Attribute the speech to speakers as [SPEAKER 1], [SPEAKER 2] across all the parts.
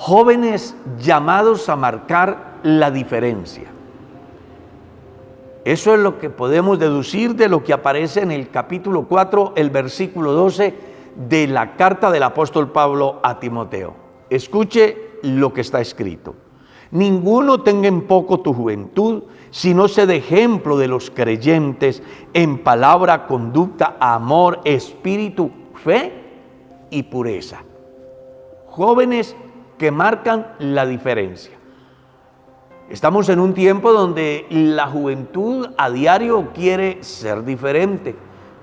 [SPEAKER 1] jóvenes llamados a marcar la diferencia. Eso es lo que podemos deducir de lo que aparece en el capítulo 4, el versículo 12 de la carta del apóstol Pablo a Timoteo. Escuche lo que está escrito. Ninguno tenga en poco tu juventud, sino sé de ejemplo de los creyentes en palabra, conducta, amor, espíritu, fe y pureza. Jóvenes que marcan la diferencia. Estamos en un tiempo donde la juventud a diario quiere ser diferente.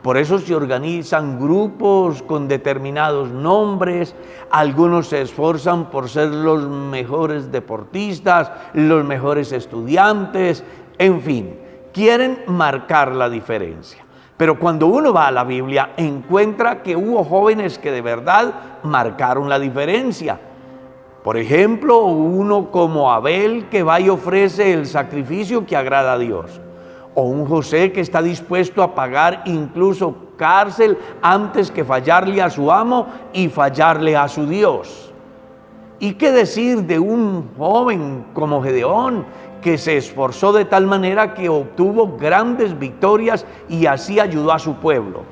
[SPEAKER 1] Por eso se organizan grupos con determinados nombres. Algunos se esfuerzan por ser los mejores deportistas, los mejores estudiantes, en fin, quieren marcar la diferencia. Pero cuando uno va a la Biblia, encuentra que hubo jóvenes que de verdad marcaron la diferencia. Por ejemplo, uno como Abel, que va y ofrece el sacrificio que agrada a Dios. O un José que está dispuesto a pagar incluso cárcel antes que fallarle a su amo y fallarle a su Dios. ¿Y qué decir de un joven como Gedeón, que se esforzó de tal manera que obtuvo grandes victorias y así ayudó a su pueblo?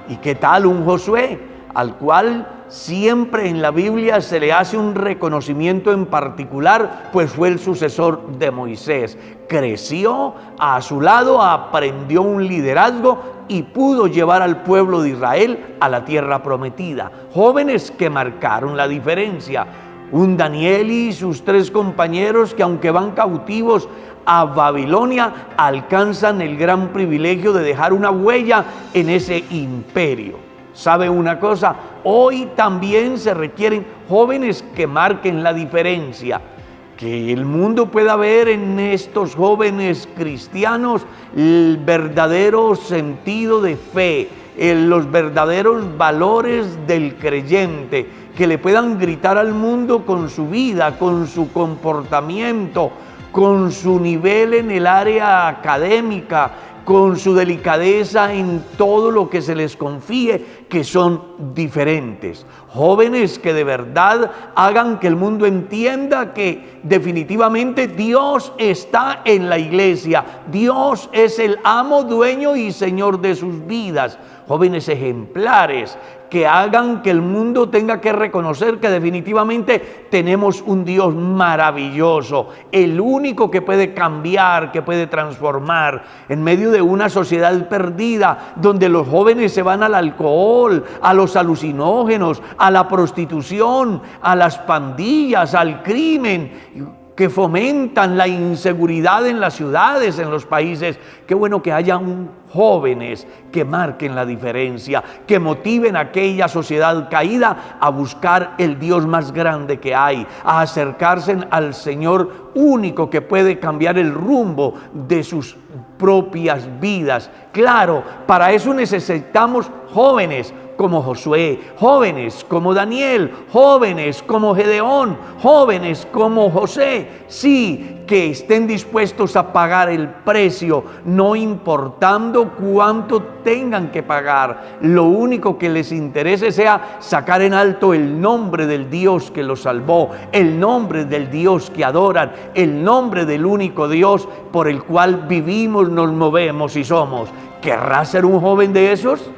[SPEAKER 1] ¿Y qué tal un Josué, al cual siempre en la Biblia se le hace un reconocimiento en particular, pues fue el sucesor de Moisés? Creció a su lado, aprendió un liderazgo y pudo llevar al pueblo de Israel a la tierra prometida. Jóvenes que marcaron la diferencia. Un Daniel y sus 3 compañeros que, aunque van cautivos a Babilonia, alcanzan el gran privilegio de dejar una huella en ese imperio. ¿Sabe una cosa? Hoy también se requieren jóvenes que marquen la diferencia. Que el mundo pueda ver en estos jóvenes cristianos el verdadero sentido de fe, los verdaderos valores del creyente, que le puedan gritar al mundo con su vida, con su comportamiento, con su nivel en el área académica, con su delicadeza en todo lo que se les confíe, que son diferentes. Jóvenes que de verdad hagan que el mundo entienda que definitivamente Dios está en la iglesia. Dios es el amo, dueño y señor de sus vidas. Jóvenes ejemplares que hagan que el mundo tenga que reconocer que definitivamente tenemos un Dios maravilloso, el único que puede cambiar, que puede transformar en medio de una sociedad perdida, donde los jóvenes se van al alcohol, a los alucinógenos, a la prostitución, a las pandillas, al crimen, que fomentan la inseguridad en las ciudades, en los países. Qué bueno que haya jóvenes que marquen la diferencia, que motiven a aquella sociedad caída a buscar el Dios más grande que hay, a acercarse al Señor único que puede cambiar el rumbo de sus propias vidas. Claro, para eso necesitamos jóvenes como Josué, jóvenes como Daniel, jóvenes como Gedeón, jóvenes como José, sí, que estén dispuestos a pagar el precio, no importando cuánto tengan que pagar. Lo único que les interese sea sacar en alto el nombre del Dios que los salvó, el nombre del Dios que adoran, el nombre del único Dios por el cual vivimos, nos movemos y somos. ¿Querrá ser un joven de esos?